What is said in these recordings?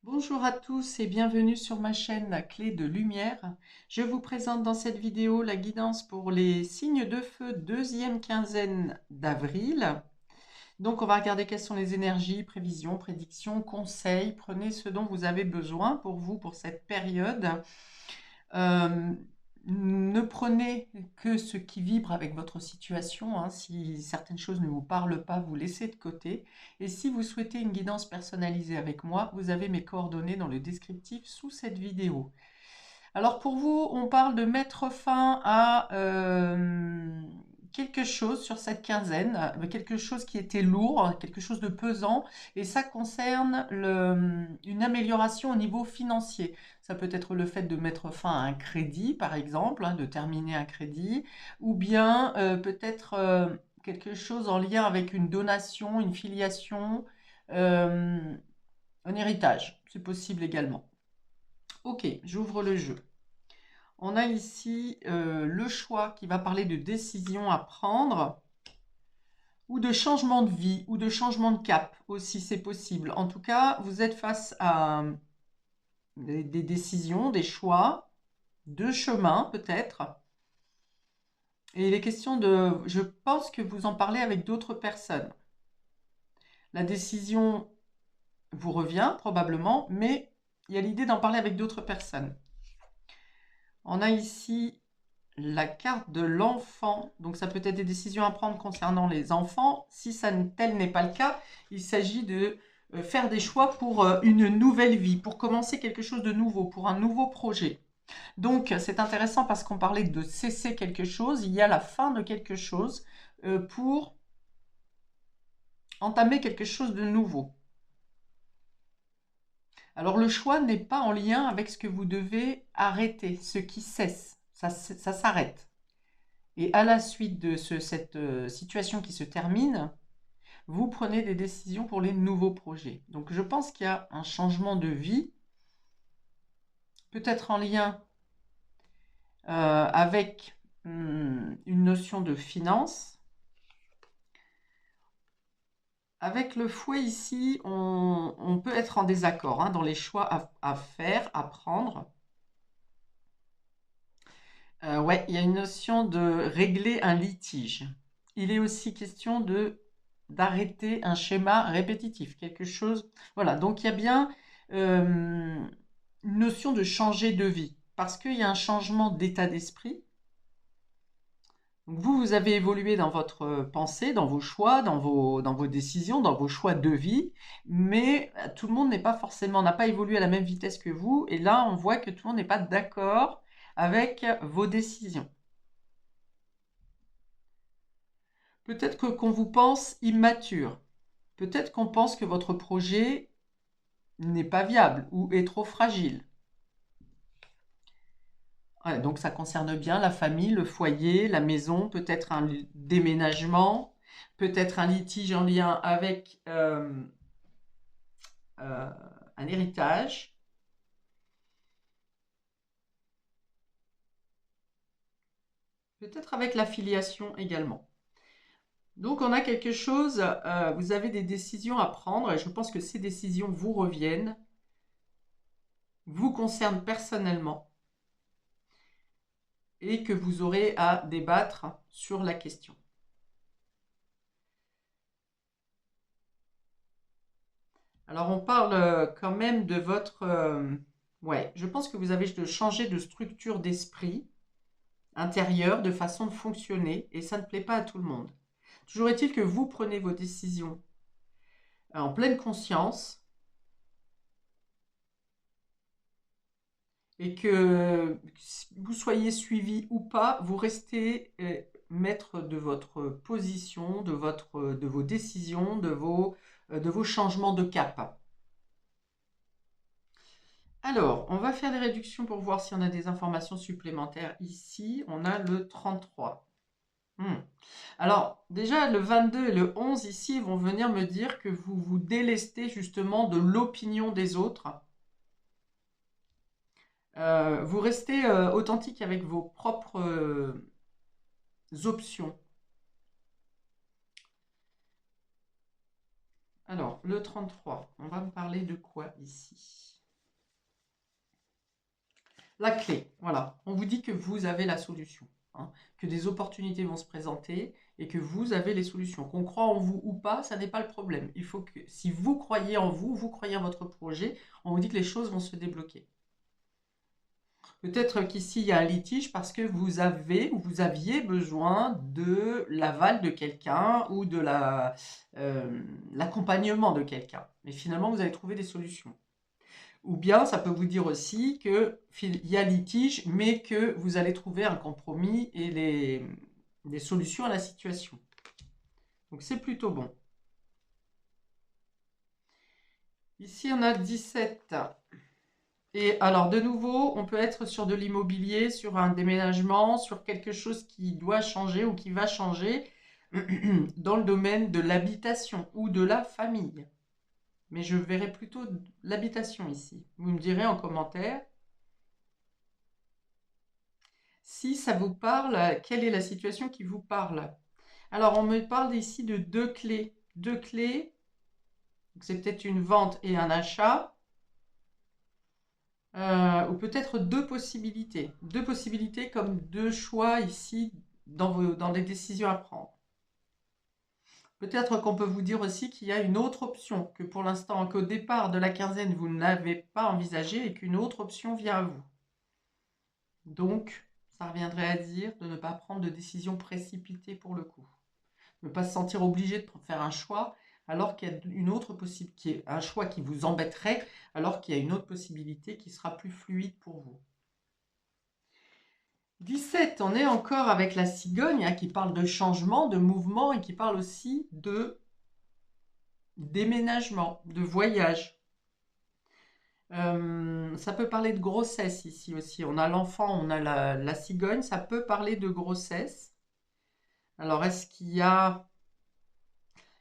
Bonjour à tous et bienvenue sur ma chaîne Clé de Lumière. Je vous présente dans cette vidéo la guidance pour les signes de feu deuxième quinzaine d'avril. Donc on va regarder quelles sont les énergies, prévisions, prédictions, conseils. Prenez ce dont vous avez besoin pour vous pour cette période. Ne prenez que ce qui vibre avec votre situation, hein. Si certaines choses ne vous parlent pas, vous laissez de côté. Et si vous souhaitez une guidance personnalisée avec moi, vous avez mes coordonnées dans le descriptif sous cette vidéo. Alors pour vous, on parle de mettre fin à quelque chose sur cette quinzaine, quelque chose qui était lourd, quelque chose de pesant, et ça concerne une amélioration au niveau financier. Ça peut être le fait de mettre fin à un crédit, par exemple, hein, de terminer un crédit, ou bien peut-être quelque chose en lien avec une donation, une filiation, euh, un héritage. C'est possible également. Ok, j'ouvre le jeu. On a ici le choix qui va parler de décision à prendre ou de changement de vie ou de changement de cap aussi, c'est possible. En tout cas, vous êtes face à des décisions, des choix, deux chemins peut-être. Et il est question de... Je pense que vous en parlez avec d'autres personnes. La décision vous revient probablement, mais il y a l'idée d'en parler avec d'autres personnes. On a ici la carte de l'enfant, donc ça peut être des décisions à prendre concernant les enfants. Si tel n'est pas le cas, il s'agit de faire des choix pour une nouvelle vie, pour commencer quelque chose de nouveau, pour un nouveau projet. Donc c'est intéressant parce qu'on parlait de cesser quelque chose, il y a la fin de quelque chose pour entamer quelque chose de nouveau. Alors le choix n'est pas en lien avec ce que vous devez arrêter, ce qui cesse, ça s'arrête. Et à la suite de cette situation qui se termine, vous prenez des décisions pour les nouveaux projets. Donc je pense qu'il y a un changement de vie, peut-être en lien avec une notion de finance. Avec le fouet ici, on peut être en désaccord hein, dans les choix à faire, à prendre. Ouais, il y a une notion de régler un litige. Il est aussi question d'arrêter un schéma répétitif, quelque chose. Voilà, donc il y a bien une notion de changer de vie, parce qu'il y a un changement d'état d'esprit. Donc vous avez évolué dans votre pensée, dans vos choix, dans vos décisions, dans vos choix de vie, mais tout le monde n'est pas forcément, n'a pas évolué à la même vitesse que vous, et là on voit que tout le monde n'est pas d'accord avec vos décisions. Peut-être qu'on vous pense immature. Peut-être qu'on pense que votre projet n'est pas viable ou est trop fragile. Ouais, donc ça concerne bien la famille, le foyer, la maison, peut-être un déménagement, peut-être un litige en lien avec euh, un héritage, peut-être avec la filiation également. Donc on a quelque chose, vous avez des décisions à prendre et je pense que ces décisions vous reviennent, vous concernent personnellement et que vous aurez à débattre sur la question. Alors on parle quand même de votre... ouais, je pense que vous avez de changer de structure d'esprit intérieure, de façon de fonctionner, et ça ne plaît pas à tout le monde. Toujours est-il que vous prenez vos décisions en pleine conscience et que vous soyez suivi ou pas, vous restez maître de votre position, de vos décisions, de vos changements de cap. Alors, on va faire les réductions pour voir si on a des informations supplémentaires ici. On a le 33. Alors, déjà, le 22 et le 11 ici vont venir me dire que vous vous délestez justement de l'opinion des autres. Vous restez authentique avec vos propres options. Alors, le 33, on va me parler de quoi ici? La clé, voilà. On vous dit que vous avez la solution, hein, que des opportunités vont se présenter et que vous avez les solutions. Qu'on croit en vous ou pas, ça n'est pas le problème. Il faut que, si vous croyez en vous, vous croyez en votre projet, on vous dit que les choses vont se débloquer. Peut-être qu'ici, il y a un litige parce que vous avez ou vous aviez besoin de l'aval de quelqu'un ou de l'accompagnement de quelqu'un. Mais finalement, vous avez trouvé des solutions. Ou bien, ça peut vous dire aussi qu'il y a litige, mais que vous allez trouver un compromis et des solutions à la situation. Donc, c'est plutôt bon. Ici, on a 17. Et alors, de nouveau, on peut être sur de l'immobilier, sur un déménagement, sur quelque chose qui doit changer ou qui va changer dans le domaine de l'habitation ou de la famille. Mais je verrai plutôt l'habitation ici. Vous me direz en commentaire si ça vous parle, quelle est la situation qui vous parle. Alors, on me parle ici de deux clés. Deux clés, c'est peut-être une vente et un achat. Ou peut-être deux possibilités. Deux possibilités comme deux choix ici dans les décisions à prendre. Peut-être qu'on peut vous dire aussi qu'il y a une autre option, que pour l'instant, qu'au départ de la quinzaine, vous n'avez pas envisagé et qu'une autre option vient à vous. Donc, ça reviendrait à dire de ne pas prendre de décision précipitée pour le coup. Ne pas se sentir obligé de faire un choix alors qu'il y a une autre possibilité, un choix qui vous embêterait alors qu'il y a une autre possibilité qui sera plus fluide pour vous. 17, on est encore avec la cigogne, hein, qui parle de changement, de mouvement et qui parle aussi de déménagement, de voyage. Ça peut parler de grossesse ici aussi. On a l'enfant, on a la cigogne, ça peut parler de grossesse. Alors, est-ce qu'il y a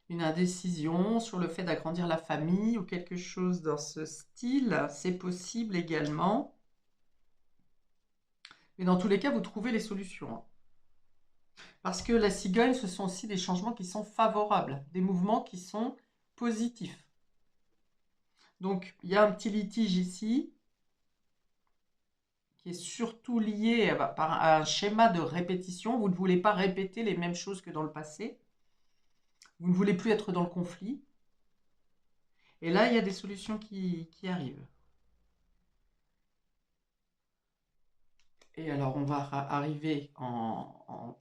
une indécision sur le fait d'agrandir la famille ou quelque chose dans ce style? C'est possible également. Mais dans tous les cas, vous trouvez les solutions, hein. Parce que la cigogne, ce sont aussi des changements qui sont favorables, des mouvements qui sont positifs. Donc, il y a un petit litige ici qui est surtout lié à un schéma de répétition. Vous ne voulez pas répéter les mêmes choses que dans le passé. Vous ne voulez plus être dans le conflit. Et là, il y a des solutions qui arrivent. Et alors, on va arriver en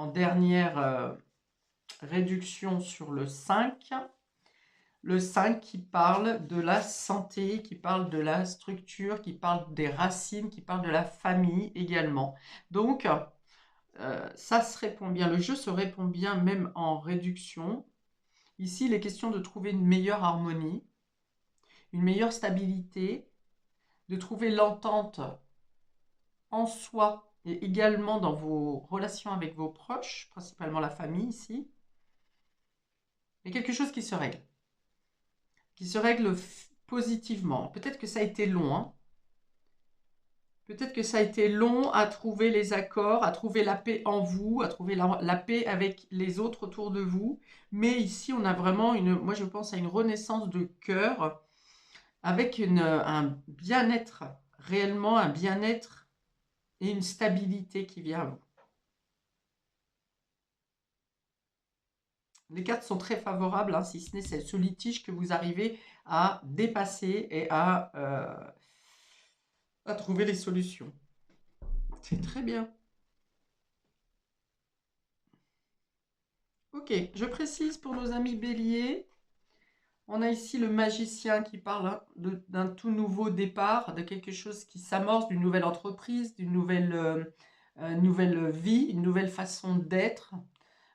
dernière réduction sur le 5. Le 5 qui parle de la santé, qui parle de la structure, qui parle des racines, qui parle de la famille également. Donc, ça se répond bien. Le jeu se répond bien même en réduction. Ici, il est question de trouver une meilleure harmonie, une meilleure stabilité, de trouver l'entente en soi et également dans vos relations avec vos proches, principalement la famille ici. Mais quelque chose qui se règle positivement. Peut-être que ça a été long, hein. Peut-être que ça a été long à trouver les accords, à trouver la paix en vous, à trouver la paix avec les autres autour de vous. Mais ici, on a vraiment moi je pense à une renaissance de cœur avec un bien-être, réellement un bien-être et une stabilité qui vient à vous. Les cartes sont très favorables, hein, si ce n'est ce litige que vous arrivez à dépasser et à trouver les solutions. C'est très bien. Ok, je précise pour nos amis béliers, on a ici le magicien qui parle, hein, d'un tout nouveau départ, de quelque chose qui s'amorce, d'une nouvelle entreprise, d'une nouvelle vie, une nouvelle façon d'être.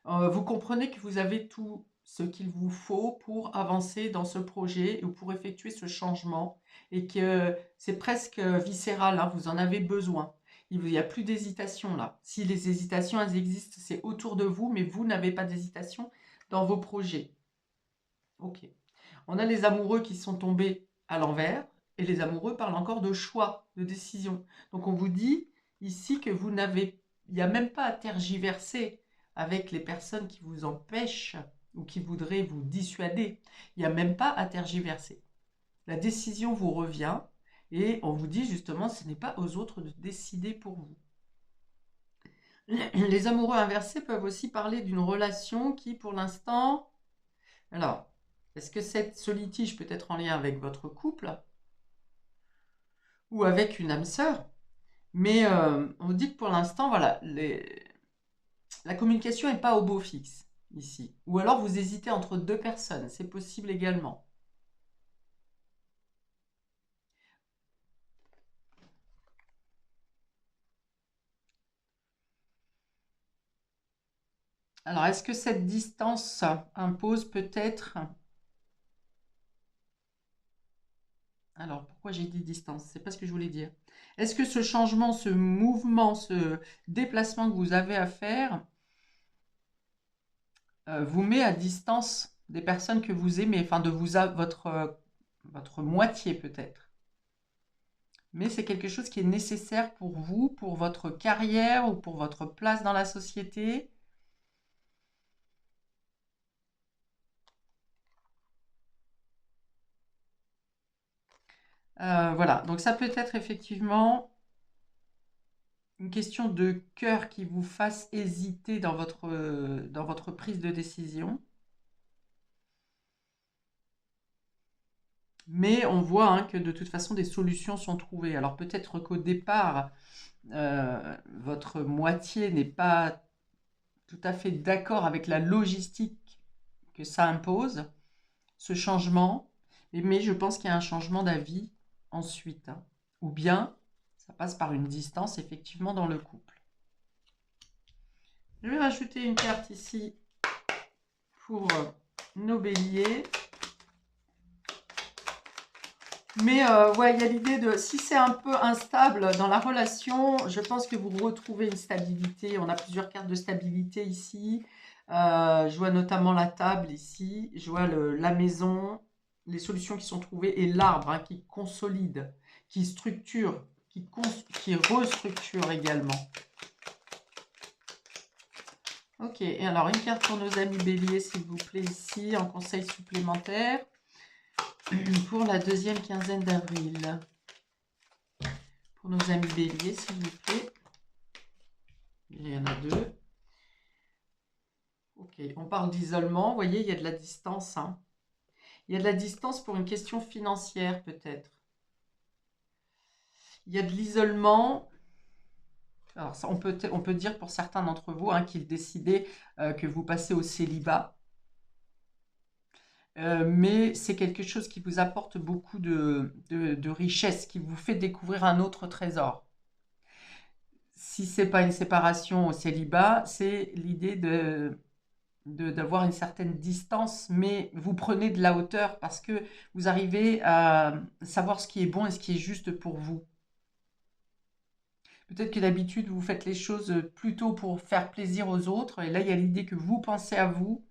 Vous comprenez que vous avez tout ce qu'il vous faut pour avancer dans ce projet ou pour effectuer ce changement et que c'est presque viscéral, hein, vous en avez besoin. Il n'y a plus d'hésitation là. Si les hésitations, elles existent, c'est autour de vous, mais vous n'avez pas d'hésitation dans vos projets. Ok. On a les amoureux qui sont tombés à l'envers et les amoureux parlent encore de choix, de décision. Donc on vous dit ici que il n'y a même pas à tergiverser avec les personnes qui vous empêchent ou qui voudraient vous dissuader. Il n'y a même pas à tergiverser. La décision vous revient Et on vous dit justement, ce n'est pas aux autres de décider pour vous. Les amoureux inversés peuvent aussi parler d'une relation qui, pour l'instant... Alors, est-ce que ce litige peut être en lien avec votre couple ou avec une âme sœur? Mais on dit que pour l'instant, voilà, la communication n'est pas au beau fixe ici. Ou alors vous hésitez entre deux personnes, c'est possible également. Alors, est-ce que cette distance impose peut-être... Alors, pourquoi j'ai dit distance? C'est pas ce que je voulais dire. Est-ce que ce changement, ce mouvement, ce déplacement que vous avez à faire vous met à distance des personnes que vous aimez, enfin de votre moitié peut-être? Mais c'est quelque chose qui est nécessaire pour vous, pour votre carrière ou pour votre place dans la société. Voilà, donc ça peut être effectivement une question de cœur qui vous fasse hésiter dans votre prise de décision. Mais on voit hein, que de toute façon des solutions sont trouvées. Alors peut-être qu'au départ, votre moitié n'est pas tout à fait d'accord avec la logistique que ça impose, ce changement, mais je pense qu'il y a un changement d'avis ensuite, hein. Ou bien ça passe par une distance effectivement dans le couple. Je vais rajouter une carte ici pour nos béliers. Mais ouais, il y a l'idée de, si c'est un peu instable dans la relation, je pense que vous retrouvez une stabilité. On a plusieurs cartes de stabilité ici. Je vois notamment la table ici. Je vois la maison, les solutions qui sont trouvées et l'arbre hein, qui consolide, qui structure, qui restructure également. Ok, et alors une carte pour nos amis béliers, s'il vous plaît, ici, en conseil supplémentaire. Pour la deuxième quinzaine d'avril. Pour nos amis béliers, s'il vous plaît. Il y en a deux. Ok, on parle d'isolement. Vous voyez, il y a de la distance. Hein. Il y a de la distance pour une question financière, peut-être. Il y a de l'isolement. Alors, ça, on peut dire pour certains d'entre vous hein, qu'ils décidaient que vous passez au célibat. Mais c'est quelque chose qui vous apporte beaucoup de richesse, qui vous fait découvrir un autre trésor. Si ce n'est pas une séparation au célibat, c'est l'idée d'avoir une certaine distance, mais vous prenez de la hauteur parce que vous arrivez à savoir ce qui est bon et ce qui est juste pour vous. Peut-être que d'habitude, vous faites les choses plutôt pour faire plaisir aux autres, et là, il y a l'idée que vous pensez à vous.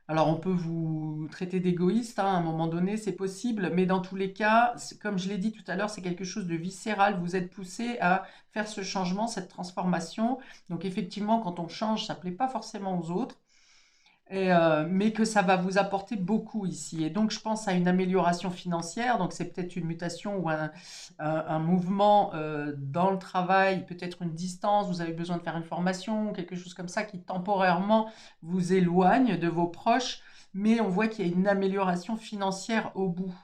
Alors, on peut vous traiter d'égoïste, hein, à un moment donné, c'est possible, mais dans tous les cas, comme je l'ai dit tout à l'heure, c'est quelque chose de viscéral. Vous êtes poussé à faire ce changement, cette transformation. Donc, effectivement, quand on change, ça ne plaît pas forcément aux autres. Mais que ça va vous apporter beaucoup ici. Et donc, je pense à une amélioration financière. Donc, c'est peut-être une mutation ou un mouvement dans le travail, peut-être une distance. Vous avez besoin de faire une formation, quelque chose comme ça qui temporairement vous éloigne de vos proches. Mais on voit qu'il y a une amélioration financière au bout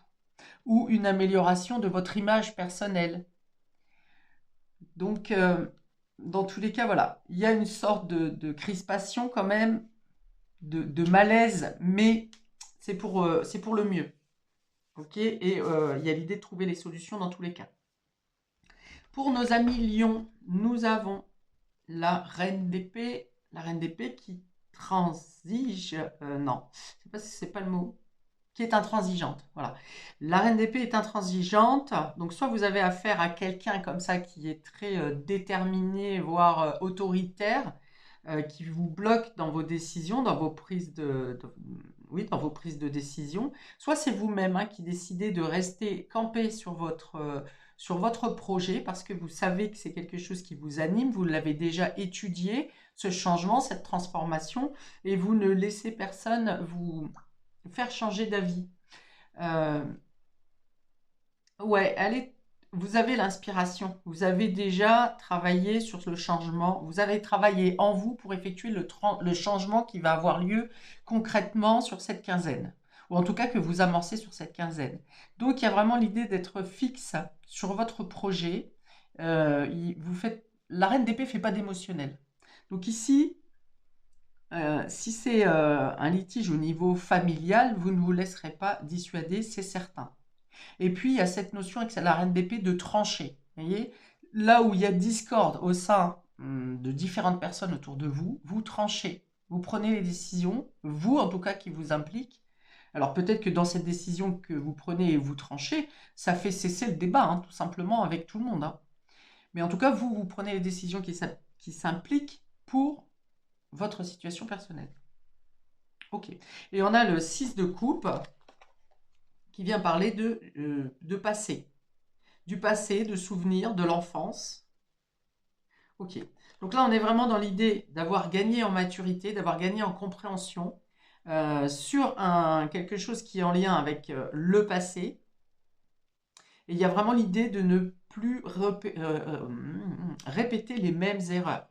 ou une amélioration de votre image personnelle. Donc, dans tous les cas, voilà, il y a une sorte de crispation quand même de malaise, mais c'est pour le mieux. Ok. Et il y a l'idée de trouver les solutions dans tous les cas. Pour nos amis lions, nous avons la reine d'épée. La reine d'épée qui transige. Non, c'est pas le mot. Qui est intransigeante. Voilà. La reine d'épée est intransigeante. Donc, soit vous avez affaire à quelqu'un comme ça qui est très déterminé, voire autoritaire, qui vous bloque dans vos décisions, dans vos prises oui, dans vos prises de décision. Soit c'est vous-même hein, qui décidez de rester campé sur votre projet parce que vous savez que c'est quelque chose qui vous anime, vous l'avez déjà étudié, ce changement, cette transformation, et vous ne laissez personne vous faire changer d'avis. Ouais, vous avez l'inspiration, vous avez déjà travaillé sur le changement, vous avez travaillé en vous pour effectuer le changement qui va avoir lieu concrètement sur cette quinzaine, ou en tout cas que vous amorcez sur cette quinzaine. Donc il y a vraiment l'idée d'être fixe sur votre projet. La reine d'épée ne fait pas d'émotionnel. Donc ici, si c'est un litige au niveau familial, vous ne vous laisserez pas dissuader, c'est certain. Et puis, il y a cette notion avec la reine d'épée de trancher. Vous voyez, là où il y a discorde au sein de différentes personnes autour de vous, vous tranchez. Vous prenez les décisions, vous en tout cas qui vous impliquent. Alors peut-être que dans cette décision que vous prenez et vous tranchez, ça fait cesser le débat, hein, tout simplement avec tout le monde, hein. Mais en tout cas, vous prenez les décisions qui s'impliquent pour votre situation personnelle. Ok. Et on a le 6 de coupe qui vient parler de passé. Du passé, de souvenirs, de l'enfance. Ok. Donc là, on est vraiment dans l'idée d'avoir gagné en maturité, d'avoir gagné en compréhension sur quelque chose qui est en lien avec le passé. Et il y a vraiment l'idée de ne plus répéter les mêmes erreurs.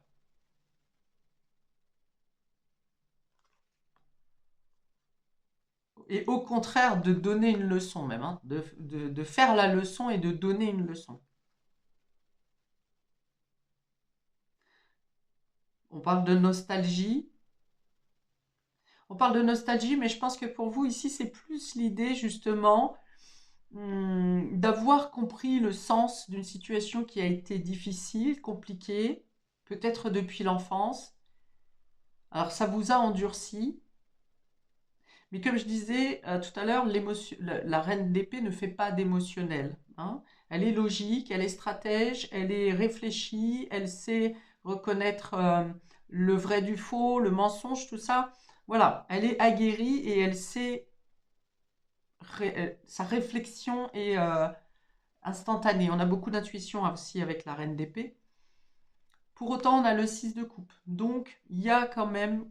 Et au contraire, de donner une leçon même, hein, de faire la leçon et de donner une leçon. On parle de nostalgie. On parle de nostalgie, mais je pense que pour vous ici, c'est plus l'idée justement d'avoir compris le sens d'une situation qui a été difficile, compliquée, peut-être depuis l'enfance. Alors ça vous a endurci, mais comme je disais tout à l'heure, la reine d'épée ne fait pas d'émotionnel, hein. Elle est logique, elle est stratège, elle est réfléchie, elle sait reconnaître le vrai du faux, le mensonge, tout ça. Voilà, elle est aguerrie et elle sait, sa réflexion est instantanée. On a beaucoup d'intuition aussi avec la reine d'épée. Pour autant, on a le 6 de coupe. Donc, il y a quand même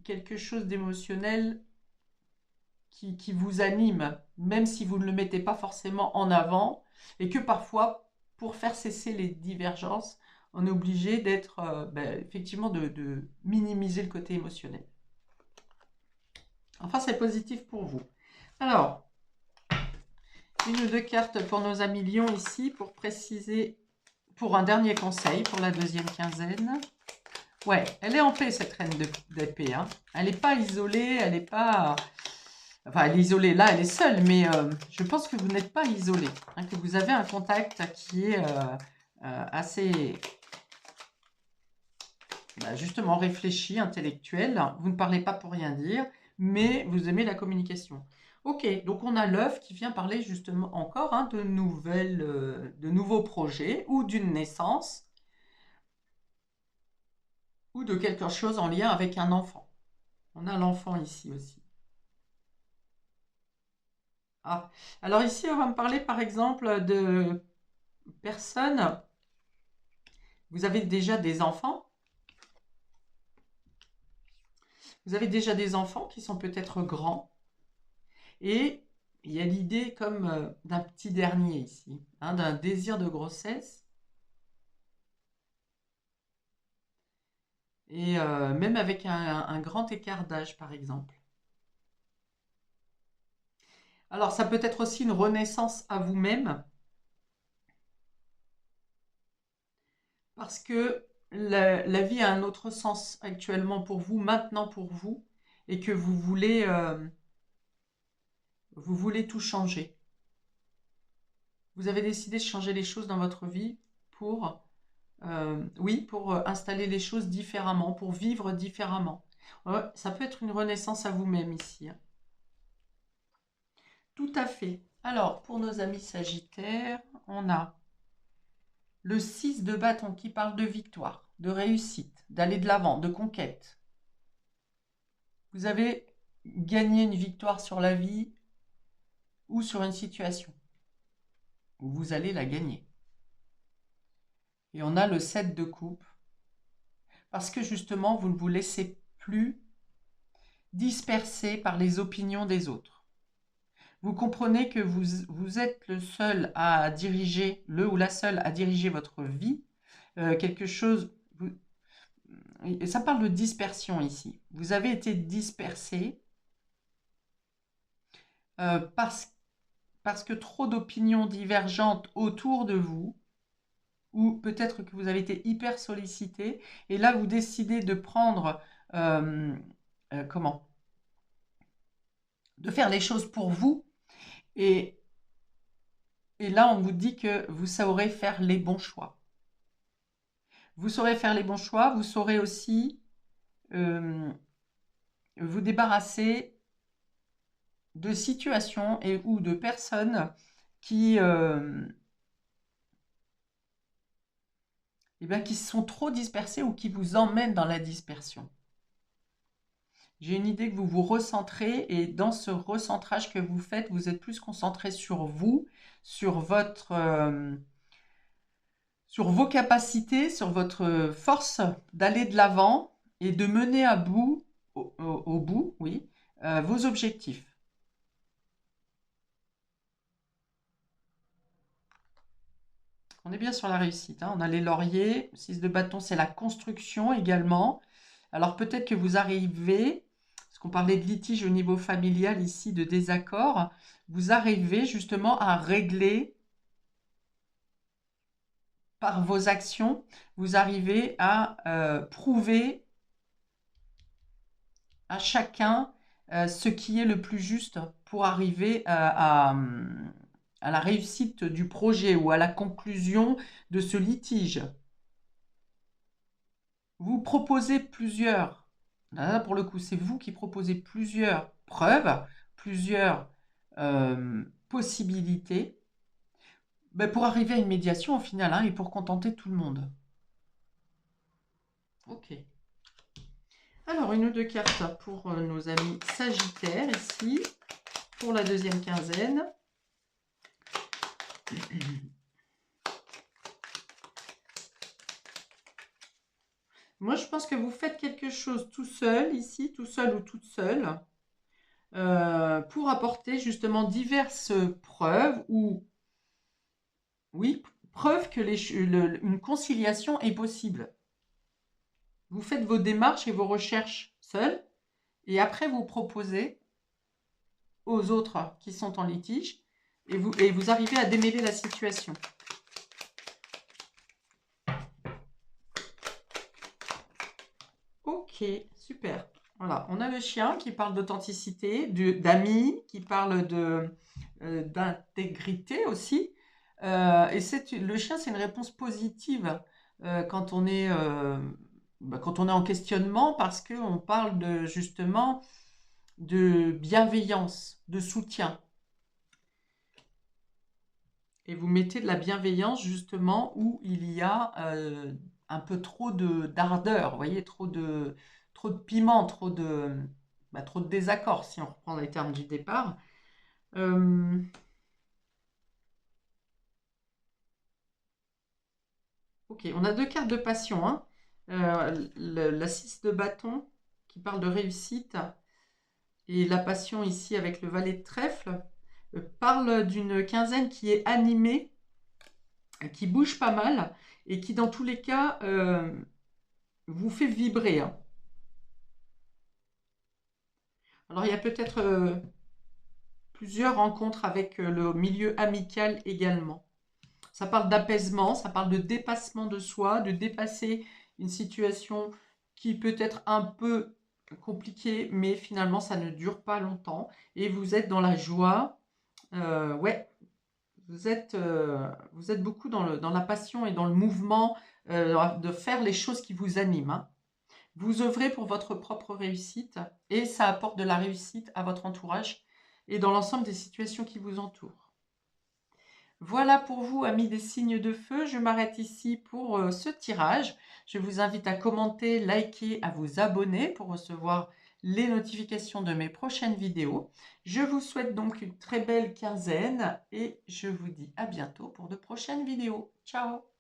quelque chose d'émotionnel qui vous anime, même si vous ne le mettez pas forcément en avant, et que parfois, pour faire cesser les divergences, on est obligé d'être, effectivement, de minimiser le côté émotionnel. Enfin, c'est positif pour vous. Alors, une ou deux cartes pour nos amis lions ici, pour préciser, pour un dernier conseil, pour la deuxième quinzaine. Ouais, elle est en paix, cette reine d'épée, hein. Elle n'est pas isolée, elle n'est pas... Enfin, elle est isolée, là, elle est seule, mais je pense que vous n'êtes pas isolé, hein, que vous avez un contact qui est assez, justement, réfléchi, intellectuel. Vous ne parlez pas pour rien dire, mais vous aimez la communication. Ok, donc on a l'œuf qui vient parler justement encore, hein, de nouveaux projets ou d'une naissance ou de quelque chose en lien avec un enfant. On a l'enfant ici aussi. Ah, alors ici, on va me parler par exemple de personnes. Vous avez déjà des enfants. Vous avez déjà des enfants qui sont peut-être grands. Et il y a l'idée comme d'un petit dernier ici, hein, d'un désir de grossesse. Et même avec un grand écart d'âge, par exemple. Alors, ça peut être aussi une renaissance à vous-même, parce que la vie a un autre sens actuellement pour vous, maintenant pour vous, et que vous voulez tout changer. Vous avez décidé de changer les choses dans votre vie pour, oui, pour installer les choses différemment, pour vivre différemment. Ça peut être une renaissance à vous-même ici, hein. Tout à fait. Alors, pour nos amis Sagittaires, on a le 6 de bâton qui parle de victoire, de réussite, d'aller de l'avant, de conquête. Vous avez gagné une victoire sur la vie ou sur une situation. Vous allez la gagner. Et on a le 7 de coupe, parce que justement, vous ne vous laissez plus dispersé par les opinions des autres. Vous comprenez que vous êtes le seul à diriger, le ou la seule à diriger votre vie. Quelque chose, et ça parle de dispersion ici. Vous avez été dispersé parce que trop d'opinions divergentes autour de vous, ou peut-être que vous avez été hyper sollicité, et là vous décidez de prendre, comment? De faire les choses pour vous, et, et là on vous dit que vous saurez faire les bons choix. Vous saurez faire les bons choix, vous saurez aussi vous débarrasser de situations et ou de personnes qui, eh bien, qui sont trop dispersées ou qui vous emmènent dans la dispersion. J'ai une idée que vous vous recentrez et dans ce recentrage que vous faites, vous êtes plus concentré sur vous, sur sur vos capacités, sur votre force d'aller de l'avant et de mener à bout, au bout, oui, vos objectifs. On est bien sur la réussite, hein. On a les lauriers, 6 de bâton, c'est la construction également. Alors peut-être que vous arrivez, parce qu'on parlait de litige au niveau familial ici, de désaccord, vous arrivez justement à régler par vos actions, vous arrivez à prouver à chacun ce qui est le plus juste pour arriver à la réussite du projet ou à la conclusion de ce litige. Vous proposez plusieurs, là pour le coup c'est vous qui proposez plusieurs preuves, plusieurs possibilités ben, pour arriver à une médiation au final, hein, et pour contenter tout le monde. Ok. Alors une ou deux cartes pour nos amis Sagittaires ici, pour la deuxième quinzaine. Moi, je pense que vous faites quelque chose tout seul ici, tout seul ou toute seule, pour apporter justement diverses preuves ou, oui, preuves que une conciliation est possible. Vous faites vos démarches et vos recherches seuls, et après vous proposez aux autres qui sont en litige, et vous arrivez à démêler la situation. Ok, super. Voilà, on a le chien qui parle d'authenticité, d'amis, qui parle d'intégrité aussi. Et le chien, c'est une réponse positive quand quand on est en questionnement, parce qu'on parle justement de bienveillance, de soutien. Et vous mettez de la bienveillance justement où il y a un peu trop d'ardeur, vous voyez, trop de piment, trop de désaccord, si on reprend les termes du départ. Ok, on a deux cartes de passion, hein. La 6 de bâton qui parle de réussite et la passion ici avec le valet de trèfle parle d'une quinzaine qui est animée, qui bouge pas mal et qui dans tous les cas vous fait vibrer, hein. Alors il y a peut-être plusieurs rencontres avec le milieu amical également. Ça parle d'apaisement, ça parle de dépassement de soi, de dépasser une situation qui peut être un peu compliquée, mais finalement ça ne dure pas longtemps. Et vous êtes dans la joie. Ouais, vous êtes beaucoup dans la passion et dans le mouvement de faire les choses qui vous animent, hein. Vous œuvrez pour votre propre réussite et ça apporte de la réussite à votre entourage et dans l'ensemble des situations qui vous entourent. Voilà pour vous, amis des signes de feu. Je m'arrête ici pour ce tirage. Je vous invite à commenter, liker, à vous abonner pour recevoir les notifications de mes prochaines vidéos. Je vous souhaite donc une très belle quinzaine et je vous dis à bientôt pour de prochaines vidéos. Ciao!